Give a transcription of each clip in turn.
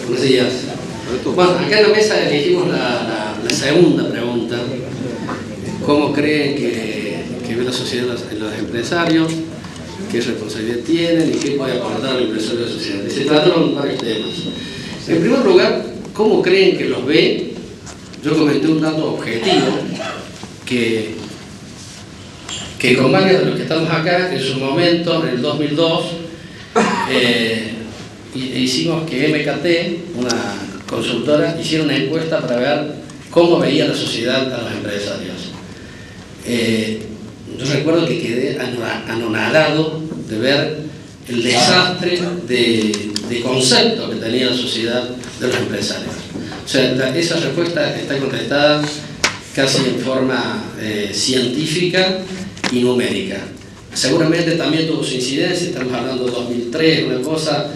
Buenos días. Bueno, acá en la mesa elegimos la segunda pregunta. ¿Cómo creen que ve la sociedad los empresarios? ¿Qué responsabilidad tienen y qué puede aportar el empresario a la sociedad? Y se trataron varios temas. En primer lugar, ¿cómo creen que los ve? Yo comenté un dato objetivo que con varios de los que estamos acá, en su momento, en el 2002, hicimos que MKT, una consultora, hiciera una encuesta para ver cómo veía la sociedad a los empresarios. Yo recuerdo que quedé anonadado de ver el desastre de concepto que tenía la sociedad de los empresarios. O sea, esa respuesta está contestada casi en forma científica y numérica. Seguramente también tuvo su incidencia, estamos hablando de 2003, una cosa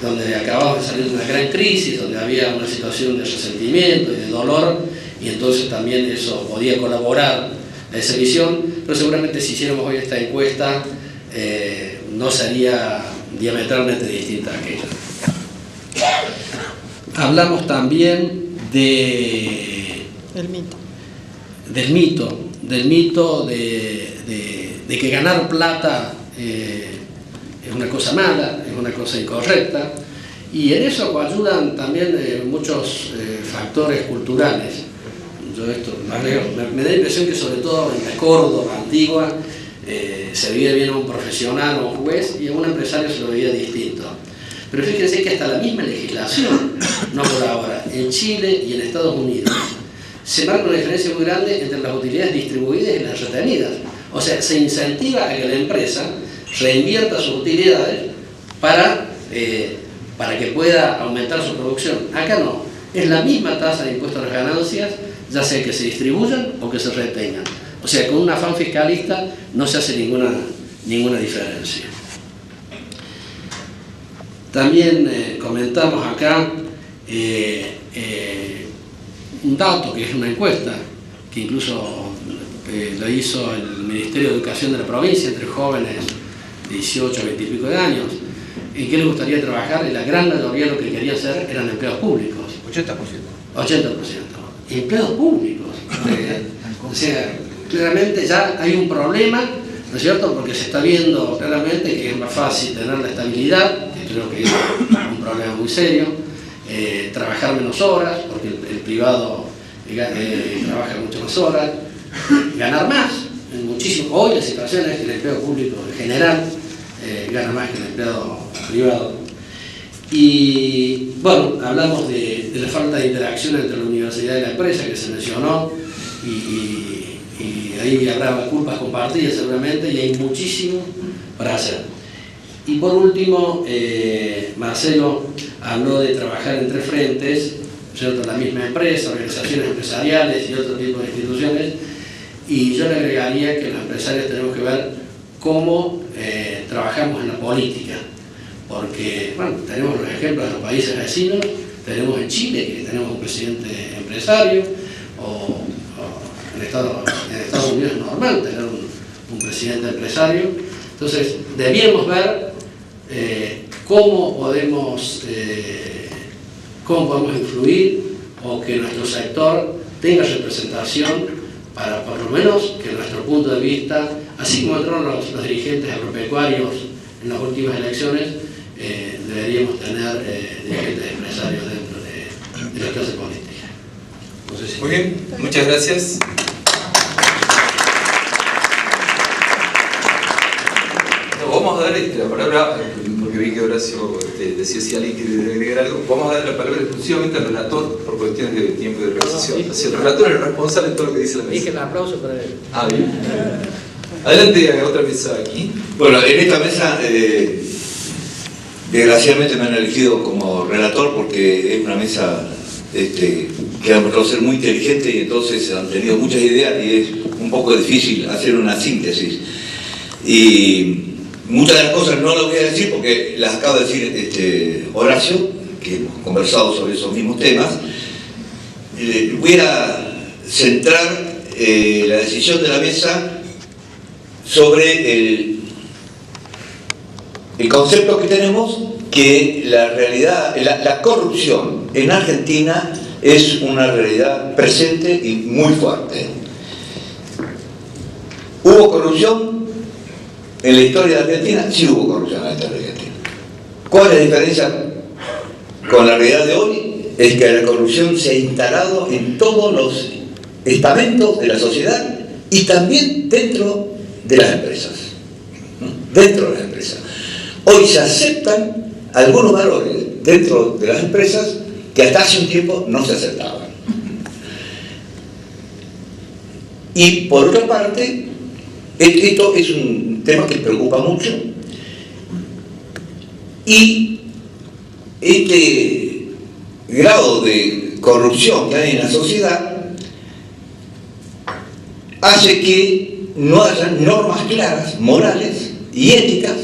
donde acabamos de salir de una gran crisis, donde había una situación de resentimiento y de dolor, y entonces también eso podía colaborar a esa visión, pero seguramente si hiciéramos hoy esta encuesta no sería diametralmente distinta a aquella. Hablamos también del mito de que ganar plata es una cosa mala, es una cosa incorrecta, y en eso ayudan también muchos factores culturales. Yo esto me da la impresión que sobre todo en la Córdoba antigua se veía bien a un profesional o un juez y a un empresario se lo veía distinto. Pero fíjense que hasta la misma legislación, no por ahora, en Chile y en Estados Unidos, se marca una diferencia muy grande entre las utilidades distribuidas y las retenidas. O sea, se incentiva a que la empresa reinvierta sus utilidades para que pueda aumentar su producción. Acá no, es la misma tasa de impuesto a las ganancias, ya sea que se distribuyan o que se retengan. O sea, con un afán fiscalista no se hace ninguna diferencia. También comentamos acá un dato que es una encuesta que incluso lo hizo el Ministerio de Educación de la provincia entre jóvenes de 18 a 20 y pico de años. ¿En qué les gustaría trabajar? Y la gran mayoría lo que querían hacer eran empleados públicos. 80%. Empleados públicos. O sea, claramente ya hay un problema, ¿no es cierto? Porque se está viendo claramente que es más fácil tener la estabilidad, que creo que es un problema muy serio, trabajar menos horas, porque el privado trabaja muchas más horas, ganar más, muchísimo. Hoy la situación es que el empleo público en general gana más que el empleado privado. Y bueno, hablamos de la falta de interacción entre la universidad y la empresa que se mencionó, y ahí habrá culpas compartidas seguramente, y hay muchísimo para hacer. Y por último, Marcelo habló de trabajar en tres frentes, ¿cierto? La misma empresa, organizaciones empresariales y otro tipo de instituciones, y yo le agregaría que los empresarios tenemos que ver cómo trabajamos en la política, porque bueno, tenemos los ejemplos de los países vecinos, tenemos en Chile que tenemos un presidente empresario, o en Estados Unidos es normal tener un presidente empresario. Entonces debíamos ver cómo podemos influir o que nuestro sector tenga representación para por lo menos que nuestro punto de vista, así como entraron los dirigentes agropecuarios en las últimas elecciones, deberíamos tener dirigentes empresarios dentro de la clase política. No sé si... Muy bien, muchas gracias. Vamos a dar la palabra, porque vi que Horacio decía si alguien quiere agregar algo, vamos a dar la palabra exclusivamente al relator por cuestiones de tiempo y de organización. Así, el relator es el responsable de todo lo que dice la mesa. Dije el aplauso para él. Ah, bien. Adelante, otra mesa aquí. Bueno, en esta mesa, desgraciadamente me han elegido como relator porque es una mesa que ha mostrado ser muy inteligente y entonces han tenido muchas ideas y es un poco difícil hacer una síntesis. Y muchas de las cosas no las voy a decir porque las acaba de decir Horacio, que hemos conversado sobre esos mismos temas. Voy a centrar la decisión de la mesa sobre el concepto que tenemos que la realidad, la corrupción en Argentina es una realidad presente y muy fuerte. ¿Hubo corrupción en la historia de Argentina? Sí hubo corrupción en la historia de Argentina. ¿Cuál es la diferencia con la realidad de hoy? Es que la corrupción se ha instalado en todos los estamentos de la sociedad y también dentro de las empresas. Dentro de las empresas. Hoy se aceptan algunos valores dentro de las empresas que hasta hace un tiempo no se aceptaban. Y por otra parte, esto es un tema que preocupa mucho, y este grado de corrupción que hay en la sociedad hace que no haya normas claras, morales y éticas,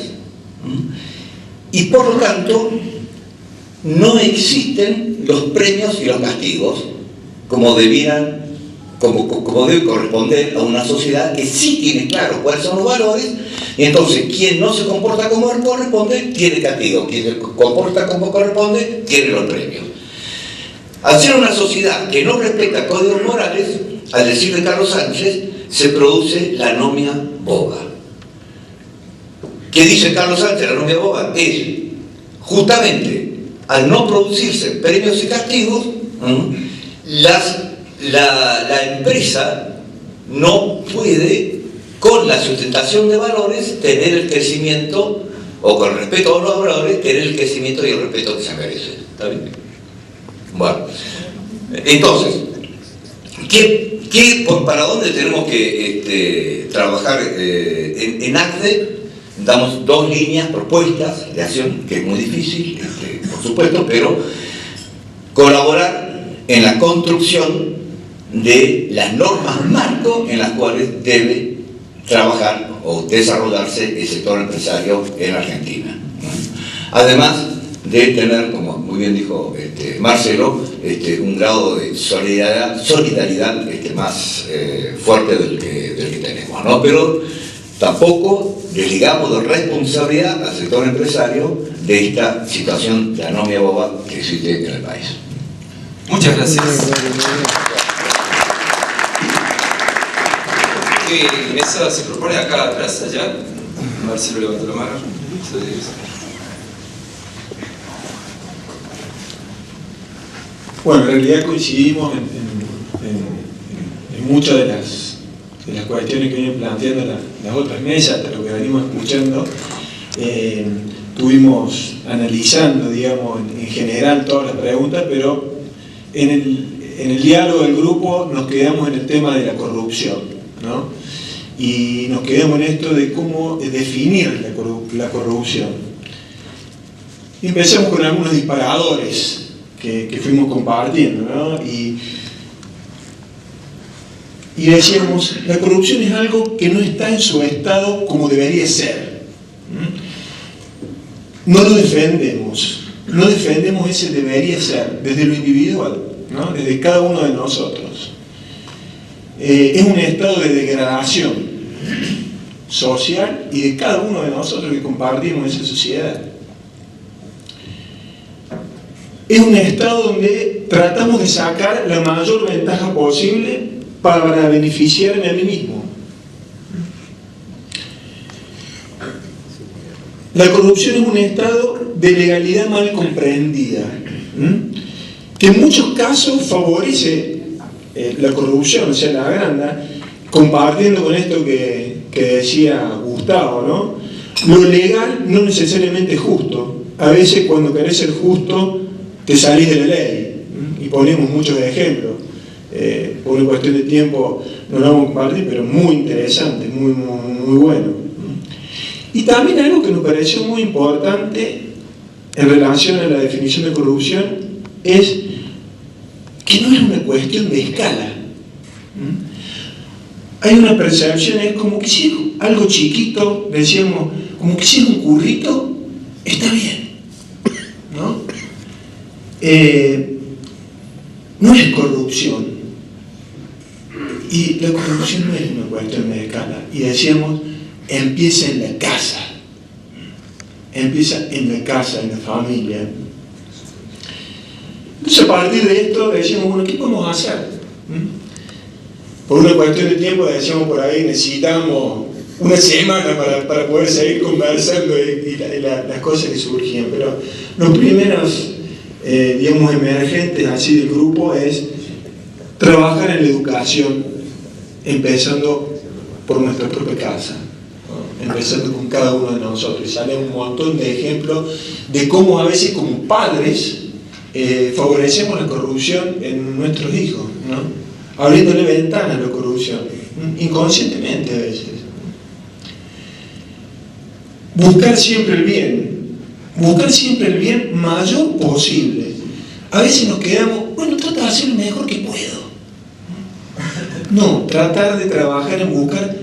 y por lo tanto no existen los premios y los castigos como debe corresponder a una sociedad que sí tiene claro cuáles son los valores, y entonces quien no se comporta como corresponde tiene castigo, quien se comporta como corresponde tiene los premios. Al ser una sociedad que no respeta códigos morales, al decir de Carlos Sánchez, se produce la anomia boba. ¿Qué dice Carlos Sánchez? La anomia boba es justamente al no producirse premios y castigos, la empresa no puede, con la sustentación de valores, tener el crecimiento, o con respeto a los valores, tener el crecimiento y el respeto que se merece. ¿Está bien? Bueno, entonces, ¿para dónde tenemos que trabajar? En ACDE damos 2 líneas propuestas de acción, que es muy difícil, por supuesto, pero colaborar en la construcción de las normas marco en las cuales debe trabajar o desarrollarse el sector empresario en Argentina. Además de tener, como muy bien dijo Marcelo, un grado de solidaridad más fuerte del que tenemos, ¿no? Pero tampoco desligamos de responsabilidad al sector empresario de esta situación de anomia boba que existe en el país. Muchas gracias. ¿Qué mesa se propone acá atrás, allá? Marcelo levantó la mano. Bueno, en realidad coincidimos en muchas de las cuestiones que vienen planteando las otras mesas, de lo que venimos escuchando. Estuvimos analizando, digamos, en general todas las preguntas, pero en el diálogo del grupo nos quedamos en el tema de la corrupción, ¿no? Y nos quedamos en esto de cómo definir la corrupción. Y empezamos con algunos disparadores que fuimos compartiendo, ¿no? Y decíamos, la corrupción es algo que no está en su estado como debería ser. No lo defendemos, no defendemos ese debería ser, desde lo individual, ¿no? Desde cada uno de nosotros. Es un estado de degradación social y de cada uno de nosotros que compartimos esa sociedad. Es un estado donde tratamos de sacar la mayor ventaja posible para beneficiarme a mí mismo. La corrupción es un estado de legalidad mal comprendida, que en muchos casos favorece la corrupción, o sea, la agranda, compartiendo con esto que decía Gustavo, ¿no? Lo legal no necesariamente es justo. A veces cuando querés ser justo te salís de la ley, y ponemos muchos ejemplos. Por una cuestión de tiempo no lo vamos a compartir, pero muy interesante, muy bueno. Y también algo que nos pareció muy importante en relación a la definición de corrupción es que no es una cuestión de escala. Hay una percepción, es como que si es algo chiquito, decíamos, como que si es un currito, está bien, ¿no? No es corrupción. Y la corrupción no es una cuestión de escala. Y decíamos, empieza en la casa. empieza en la casa, en la familia. Entonces, a partir de esto decimos, bueno, ¿qué podemos hacer? Por una cuestión de tiempo, decíamos por ahí, necesitamos una semana para poder seguir conversando y las cosas que surgían. Pero los primeros, digamos, emergentes así del grupo es trabajar en la educación, empezando por nuestra propia casa, ¿no? Empezando con cada uno de nosotros. Y sale un montón de ejemplos de cómo a veces como padres favorecemos la corrupción en nuestros hijos, ¿no? Abriéndole ventanas a la corrupción, inconscientemente a veces. Buscar siempre el bien mayor posible. A veces nos quedamos, bueno, trato de hacer lo mejor que puedo. No, tratar de trabajar en buscar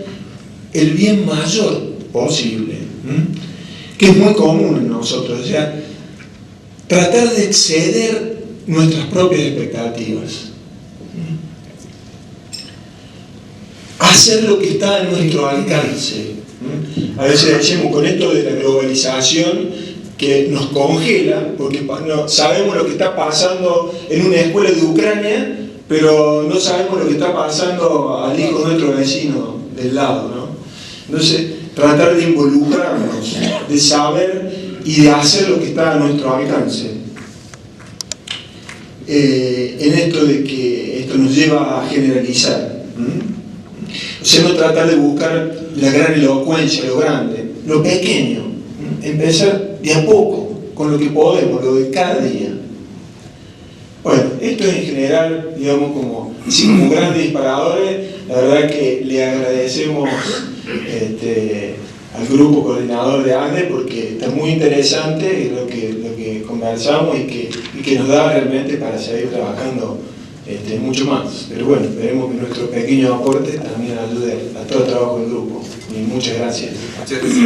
el bien mayor posible, que es muy común en nosotros, o sea, tratar de exceder nuestras propias expectativas. Hacer lo que está a nuestro alcance. A veces decimos con esto de la globalización que nos congela, porque no, sabemos lo que está pasando en una escuela de Ucrania, pero no sabemos lo que está pasando al hijo de nuestro vecino del lado, ¿no? Entonces, tratar de involucrarnos, de saber y de hacer lo que está a nuestro alcance. En esto de que esto nos lleva a generalizar. O sea, no tratar de buscar la gran elocuencia, lo grande, lo pequeño. Empezar de a poco, con lo que podemos, lo de cada día. Bueno, esto es en general, digamos, como grandes disparadores. La verdad que le agradecemos al grupo coordinador de ANDE porque está muy interesante lo que conversamos y que nos da realmente para seguir trabajando mucho más. Pero bueno, esperemos que nuestro pequeño aporte también ayude a todo el trabajo del grupo. Y muchas gracias. Muchas gracias.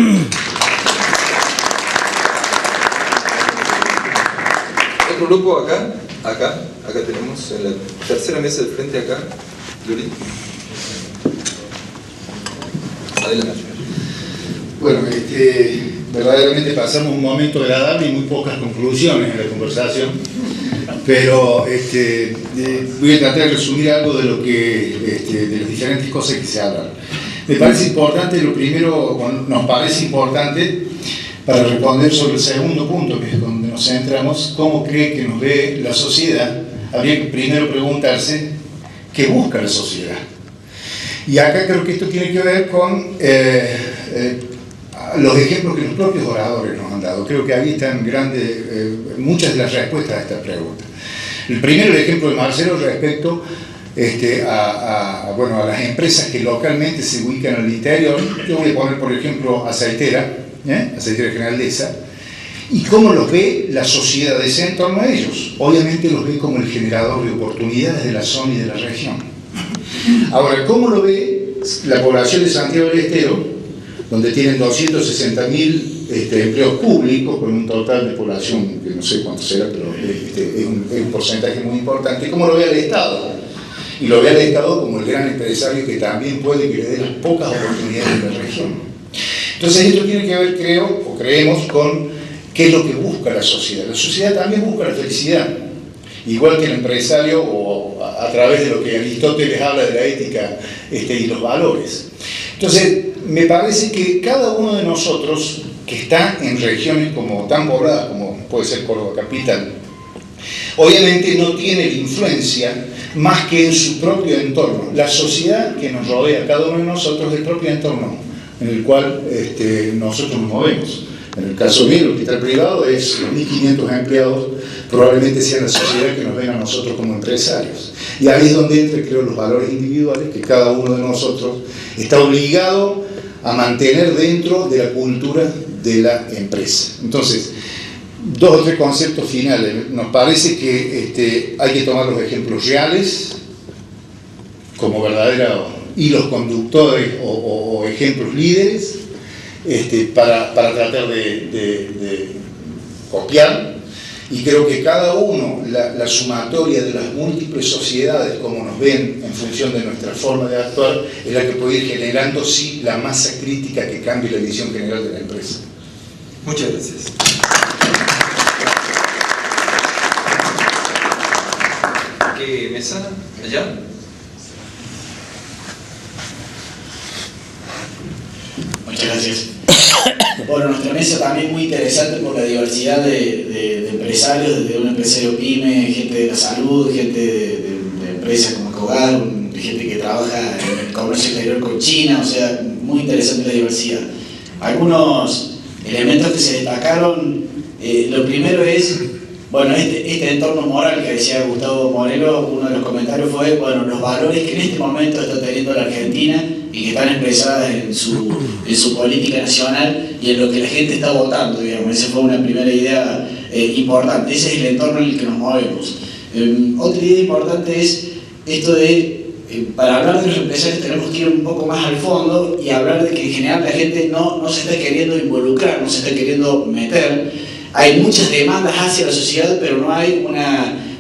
Otro grupo acá tenemos en la tercera mesa del frente acá, Yuri. Adelante. Bueno, verdaderamente pasamos un momento agradable y muy pocas conclusiones en la conversación, pero voy a tratar de resumir algo de lo que, de las diferentes cosas que se hablan. Me parece importante, lo primero, nos parece importante, para responder sobre el segundo punto, que es donde nos centramos, cómo cree que nos ve la sociedad. Habría que primero preguntarse qué busca la sociedad. Y acá creo que esto tiene que ver con los ejemplos que los propios oradores nos han dado. Creo que ahí están muchas de las respuestas a esta pregunta. El primero, el ejemplo de Marcelo respecto a las empresas que localmente se ubican al interior. Yo voy a poner, por ejemplo, Aceitera General Deza, y cómo los ve la sociedad de ese en torno a ellos. Obviamente los ve como el generador de oportunidades de la zona y de la región. Ahora, ¿cómo lo ve la población de Santiago del Estero, donde tienen 260.000 empleos públicos, con un total de población que no sé cuánto será, pero es un porcentaje muy importante? ¿Cómo lo ve al Estado? Y lo ve al Estado como el gran empresario que también puede que le dé las pocas oportunidades de la región. Entonces esto tiene que ver, creo, o creemos, con qué es lo que busca la sociedad. La sociedad también busca la felicidad, igual que el empresario, o a través de lo que Aristóteles habla de la ética y los valores. Entonces, me parece que cada uno de nosotros, que está en regiones como tan pobladas como puede ser Córdoba capital, obviamente no tiene la influencia más que en su propio entorno. La sociedad que nos rodea, cada uno de nosotros, es el propio entorno en el cual nosotros nos movemos. En el caso mío, el hospital privado es los 1.500 empleados, probablemente sean la sociedad que nos ven a nosotros como empresarios. Y ahí es donde entran, creo, los valores individuales que cada uno de nosotros está obligado a mantener dentro de la cultura de la empresa. Entonces, 2 o 3 conceptos finales. Nos parece que hay que tomar los ejemplos reales como verdaderos hilos conductores o ejemplos líderes para tratar de copiar. Y creo que cada uno, la sumatoria de las múltiples sociedades, como nos ven en función de nuestra forma de actuar, es la que puede ir generando, sí, la masa crítica que cambie la visión general de la empresa. Muchas gracias. ¿Qué mesa? ¿Allá? Muchas gracias. Bueno, nuestra mesa también muy interesante por la diversidad de empresarios, desde un empresario pyme, gente de la salud, gente de empresas como Cogal, gente que trabaja en el comercio exterior con China, o sea, muy interesante la diversidad. Algunos elementos que se destacaron, lo primero es, bueno, este entorno moral que decía Gustavo Moreno, uno de los comentarios fue, bueno, los valores que en este momento está teniendo la Argentina y que están expresadas en su política nacional y en lo que la gente está votando, digamos. Esa fue una primera idea importante, ese es el entorno en el que nos movemos. Otra idea importante es esto de, para hablar de los empresarios tenemos que ir un poco más al fondo y hablar de que en general la gente no se está queriendo involucrar, no se está queriendo meter. Hay muchas demandas hacia la sociedad, pero no hay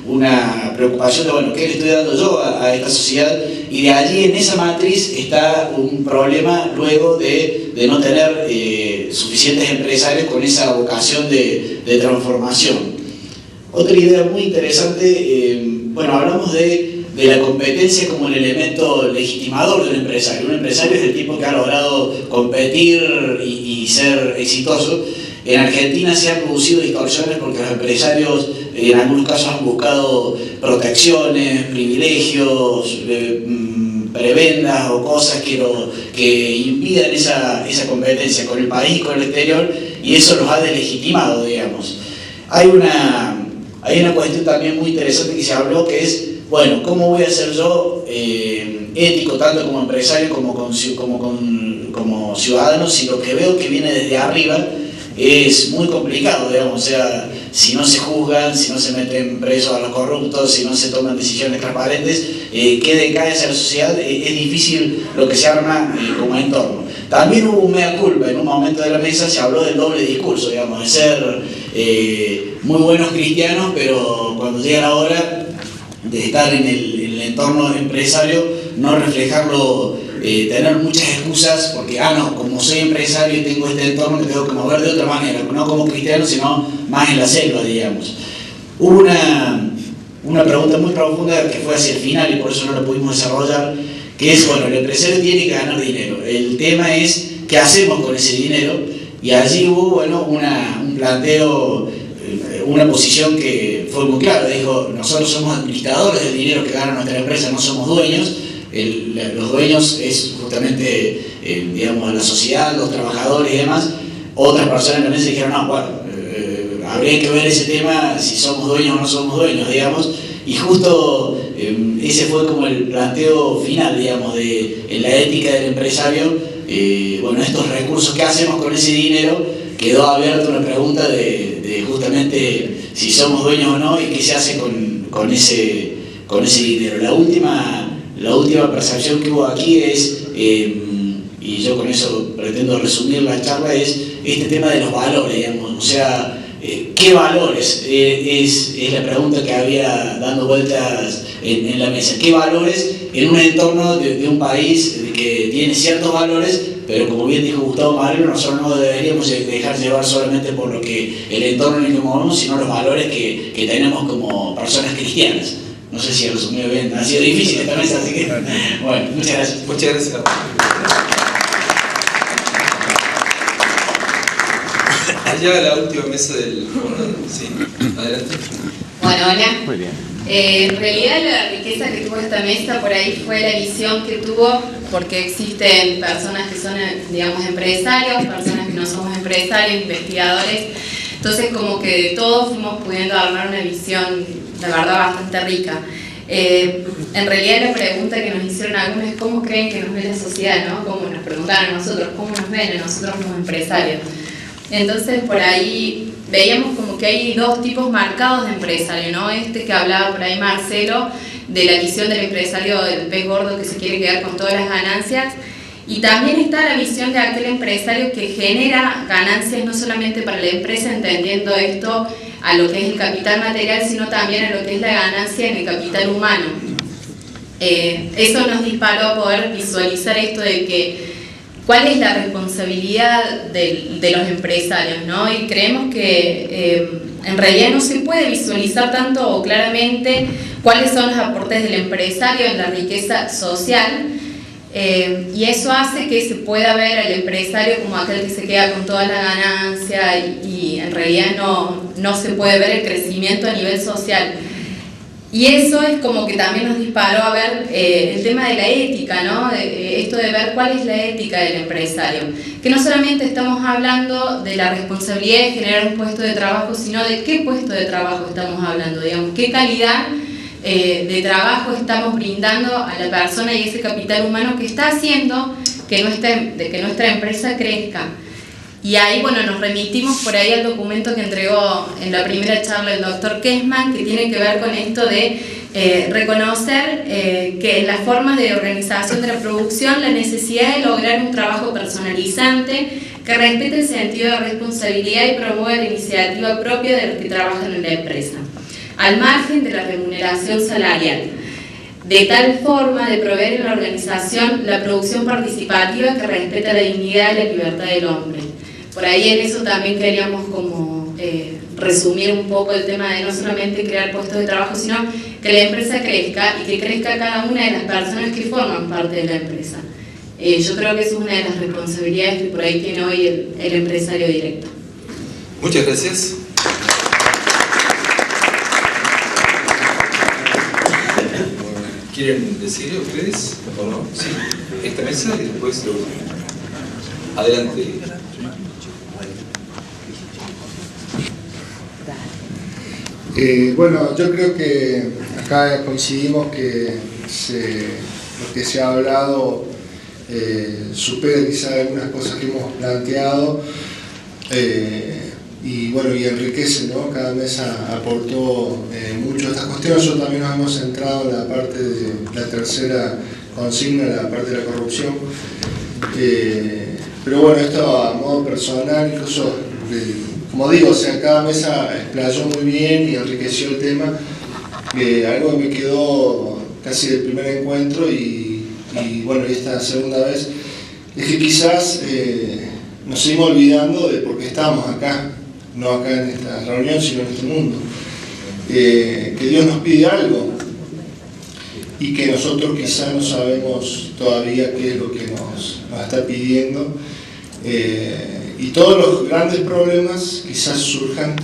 una preocupación de, bueno, ¿qué le estoy dando yo a esta sociedad? Y de allí, en esa matriz, está un problema luego de no tener suficientes empresarios con esa vocación de transformación. Otra idea muy interesante, bueno, hablamos de la competencia como el elemento legitimador de un empresario. Un empresario es el tipo que ha logrado competir y ser exitoso. En Argentina se han producido distorsiones porque los empresarios en algunos casos han buscado protecciones, privilegios, prebendas o cosas que impidan esa competencia con el país y con el exterior, y eso los ha deslegitimado, digamos. Hay una cuestión también muy interesante que se habló, que es, bueno, ¿cómo voy a ser yo ético tanto como empresario como ciudadano si lo que veo que viene desde arriba es muy complicado, digamos? O sea, si no se juzgan, si no se meten presos a los corruptos, si no se toman decisiones transparentes, ¿qué decae hacia la sociedad? Es difícil lo que se arma como entorno. También hubo un mea culpa, en un momento de la mesa se habló del doble discurso, digamos, de ser muy buenos cristianos, pero cuando llega la hora de estar en el entorno empresario, no reflejarlo, tener muchas excusas, porque, no, como soy empresario y tengo este entorno, me tengo que mover de otra manera, no como cristiano, sino más en la selva, digamos. Hubo una pregunta muy profunda que fue hacia el final y por eso no la pudimos desarrollar, que es, bueno, el empresario tiene que ganar dinero. El tema es, ¿qué hacemos con ese dinero? Y allí hubo, bueno, un planteo, una posición que fue muy clara. Dijo, nosotros somos administradores del dinero que gana nuestra empresa, no somos dueños. Los dueños es justamente, digamos, la sociedad, los trabajadores y demás. Otras personas en la mesa dijeron, no, bueno, habría que ver ese tema, si somos dueños o no somos dueños, digamos. Y justo ese fue como el planteo final, digamos, en la ética del empresario. Bueno, estos recursos, ¿qué hacemos con ese dinero? Quedó abierta una pregunta de justamente si somos dueños o no y qué se hace con ese dinero. La última percepción que hubo aquí es, y yo con eso pretendo resumir la charla, es este tema de los valores, digamos. O sea, ¿qué valores? Es la pregunta que había dando vueltas en la mesa. ¿Qué valores en un entorno de un país que tiene ciertos valores, pero como bien dijo Gustavo Moreno, nosotros no deberíamos dejar llevar solamente por lo que el entorno en el que movemos, sino los valores que tenemos como personas cristianas? No sé si he resumido bien, ha sido difícil esta mesa, así que bueno, muchas gracias. Muchas gracias. Allá la última mesa del fondo, sí, adelante. Bueno, hola. Muy bien. En realidad la riqueza que tuvo esta mesa por ahí fue la visión que tuvo, porque existen personas que son, digamos, empresarios, personas que no somos empresarios, investigadores. Entonces como que todos fuimos pudiendo armar una visión, la verdad, bastante rica. En realidad la pregunta que nos hicieron algunos es cómo creen que nos ve la sociedad, ¿no? Cómo nos preguntaron a nosotros, cómo nos ven a nosotros como empresarios. Entonces por ahí veíamos como que hay dos tipos marcados de empresario, ¿no? Este que hablaba por ahí Marcelo, de la visión del empresario del pez gordo que se quiere quedar con todas las ganancias. Y también está la visión de aquel empresario que genera ganancias no solamente para la empresa, entendiendo esto a lo que es el capital material, sino también a lo que es la ganancia en el capital humano. Eso nos disparó a poder visualizar esto de que cuál es la responsabilidad de los empresarios, ¿no? Y creemos que en realidad no se puede visualizar tanto o claramente cuáles son los aportes del empresario en la riqueza social, y eso hace que se pueda ver al empresario como aquel que se queda con toda la ganancia y en realidad no se puede ver el crecimiento a nivel social. Y eso es como que también nos disparó a ver el tema de la ética, ¿no? Esto de ver cuál es la ética del empresario. Que no solamente estamos hablando de la responsabilidad de generar un puesto de trabajo, sino de qué puesto de trabajo estamos hablando, digamos, qué calidad de trabajo estamos brindando a la persona y ese capital humano que está haciendo que nuestra empresa crezca. Y ahí, bueno, nos remitimos por ahí al documento que entregó en la primera charla el doctor Kessman, que tiene que ver con esto de reconocer que en las formas de organización de la producción la necesidad de lograr un trabajo personalizante que respete el sentido de responsabilidad y promueva la iniciativa propia de los que trabajan en la empresa, al margen de la remuneración salarial, de tal forma de proveer en la organización la producción participativa que respeta la dignidad y la libertad del hombre. Por ahí en eso también queríamos como resumir un poco el tema de no solamente crear puestos de trabajo, sino que la empresa crezca y que crezca cada una de las personas que forman parte de la empresa. Yo creo que esa es una de las responsabilidades que por ahí tiene hoy el empresario directo. Muchas gracias. ¿Quieren decirle ustedes o no? Sí, esta mesa y después lo último. Adelante. Bueno, yo creo que acá coincidimos que lo que se ha hablado supera quizá algunas cosas que hemos planteado y bueno, y enriquece, ¿no? Cada mesa aportó mucho a estas cuestiones. Nosotros también nos hemos centrado en la parte de la tercera consigna, la parte de la corrupción, pero bueno, esto a modo personal, incluso como digo, o sea, cada mesa explayó muy bien y enriqueció el tema. Algo que me quedó casi del primer encuentro y bueno, esta segunda vez, es que quizás nos seguimos olvidando de por qué estamos acá, no acá en esta reunión, sino en este mundo. Que Dios nos pide algo y que nosotros quizás no sabemos todavía qué es lo que nos está pidiendo. Y todos los grandes problemas quizás surjan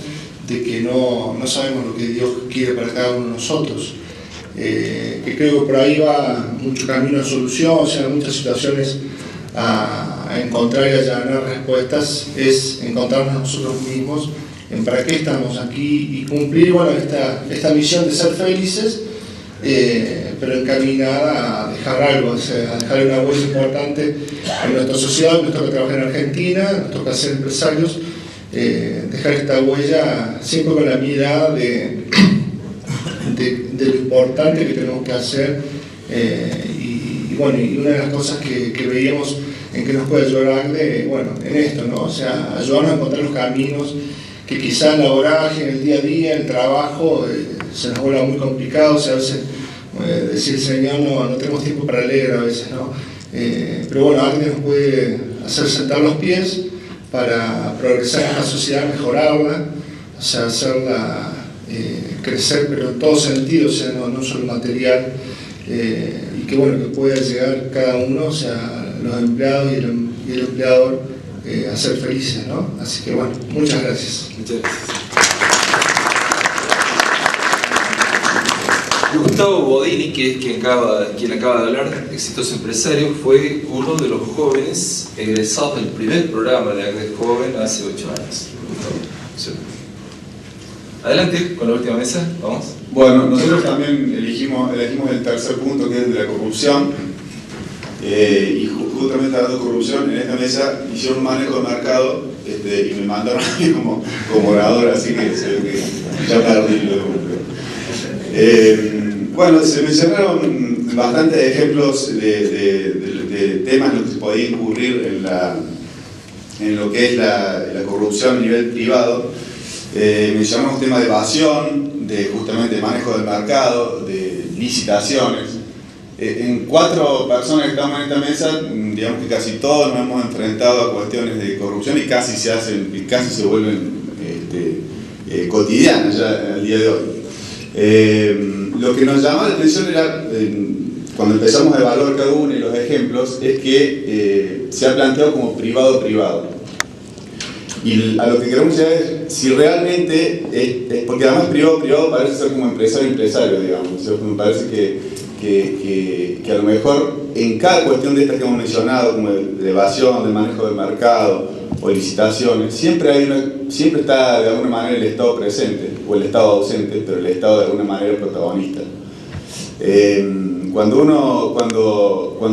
de que no sabemos lo que Dios quiere para cada uno de nosotros. Que creo que por ahí va mucho camino de solución, o sea, muchas situaciones a encontrar y allanar respuestas, es encontrarnos nosotros mismos en para qué estamos aquí y cumplir, bueno, esta misión de ser felices, pero encaminada a dejar algo, o sea, a dejar una huella importante en nuestra sociedad. Nos toca trabajar en Argentina, nos toca ser empresarios, dejar esta huella siempre con la mirada de lo importante que tenemos que hacer, y bueno, y una de las cosas que veíamos en que nos puede ayudar en esto, ¿no? O sea, ayudarnos a encontrar los caminos que quizás la vorágine, el día a día, el trabajo, se nos vuelva muy complicado. O sea, a veces decir, Señor, no tenemos tiempo para leer a veces, ¿no? Pero bueno, alguien nos puede hacer sentar los pies para progresar en la sociedad, mejorarla, o sea, hacerla crecer, pero en todo sentido, o sea, no solo material, y que bueno, que pueda llegar cada uno, o sea, los empleados y el empleador, a ser felices, ¿no? Así que bueno, muchas gracias. Muchas gracias. Gustavo Bodini, que es quien acaba de hablar, exitoso empresario, fue uno de los jóvenes egresados del primer programa de ACDE Joven hace 8 años. Adelante con la última mesa, vamos. Bueno, nosotros también elegimos el tercer punto, que es el de la corrupción. Y justamente hablando de corrupción, en esta mesa hicieron un manejo de mercado y me mandaron a mí como orador, así que se ve que ya perdí bueno, se mencionaron bastantes ejemplos de temas en los que se podía incurrir en lo que es la corrupción a nivel privado. Mencionamos temas de evasión, de justamente manejo del mercado, de licitaciones. en 4 personas que estamos en esta mesa, digamos que casi todos nos hemos enfrentado a cuestiones de corrupción y casi se vuelven cotidianas ya al día de hoy. Lo que nos llamó la atención era, cuando empezamos a evaluar cada uno y los ejemplos, es que se ha planteado como privado-privado. Y a lo que queremos llegar es si realmente, porque además privado-privado parece ser como empresario-empresario, digamos. O sea, me parece que a lo mejor en cada cuestión de estas que hemos mencionado, como de evasión, de manejo del mercado o licitaciones, siempre está de alguna manera el Estado presente, o el Estado ausente, pero el Estado de alguna manera protagonista. Cuando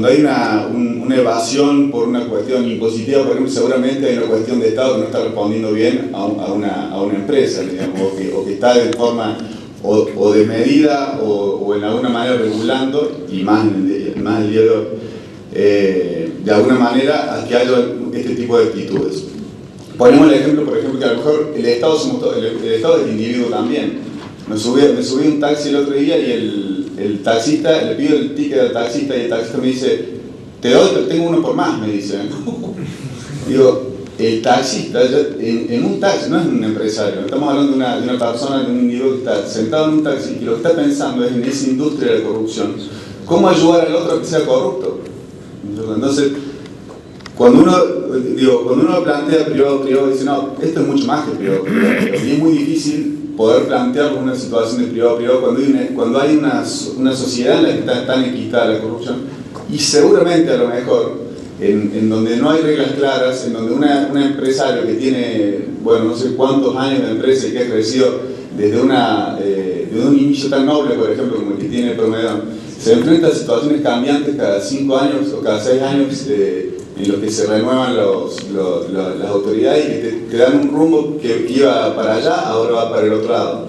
hay una evasión por una cuestión impositiva, por ejemplo, seguramente hay una cuestión de Estado que no está respondiendo bien a una empresa, digamos, o que está de forma o de medida o en alguna manera regulando, y más el día de hoy, de alguna manera a que haya este tipo de actitudes. Ponemos el ejemplo, por ejemplo, que a lo mejor el Estado es el individuo también. Me subí a un taxi el otro día y el taxista, le pido el ticket al taxista y el taxista me dice, te doy, pero tengo uno por más, me dice. Digo, el taxista, en un taxi, no es un empresario, estamos hablando de una persona, de un individuo que está sentado en un taxi y lo que está pensando es en esa industria de la corrupción. ¿Cómo ayudar al otro a que sea corrupto? Entonces, cuando uno plantea privado-privado, dice, no, esto es mucho más que privado-privado. Y es muy difícil poder plantearlo en una situación de privado-privado cuando hay una sociedad en la que está tan enquistada la corrupción. Y seguramente, a lo mejor, en donde no hay reglas claras, en donde un empresario que tiene, bueno, no sé cuántos años de empresa y que ha crecido desde un inicio tan noble, por ejemplo, como el que tiene el Promedón, se enfrenta a situaciones cambiantes cada 5 años o cada 6 años en los que se renuevan las autoridades y que te dan un rumbo que iba para allá, ahora va para el otro lado.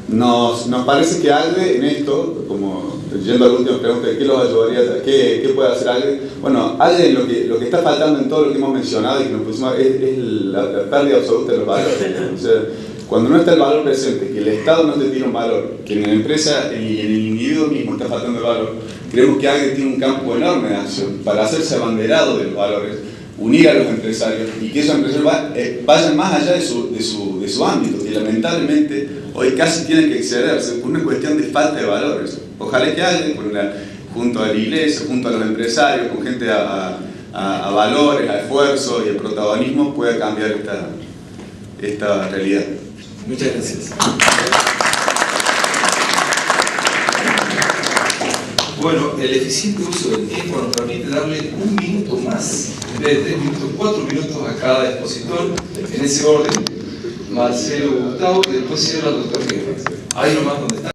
Nos parece que AGDE en esto, como yendo a la última pregunta, ¿qué los ayudaría? ¿Qué puede hacer AGDE? Bueno, AGDE lo que está faltando en todo lo que hemos mencionado y que nos pusimos es la pérdida absoluta de los valores. O sea, cuando no está el valor presente, que el Estado no te tira un valor, que en la empresa y en el individuo mismo está faltando el valor, creemos que AGDE tiene un campo enorme de acción para hacerse abanderado de los valores, unir a los empresarios y que esos empresarios vayan más allá de su ámbito, que lamentablemente hoy casi tienen que excederse por una cuestión de falta de valores. Ojalá que AGDE, junto a la iglesia, junto a los empresarios, con gente a valores, a esfuerzo y a protagonismo, pueda cambiar esta realidad. Muchas gracias. Bueno, el eficiente uso del tiempo nos permite darle 1 minuto más, en vez de 3 minutos, 4 minutos a cada expositor, en ese orden, Marcelo, Gustavo, y después cierra el doctor Guerra. Ahí nomás donde está.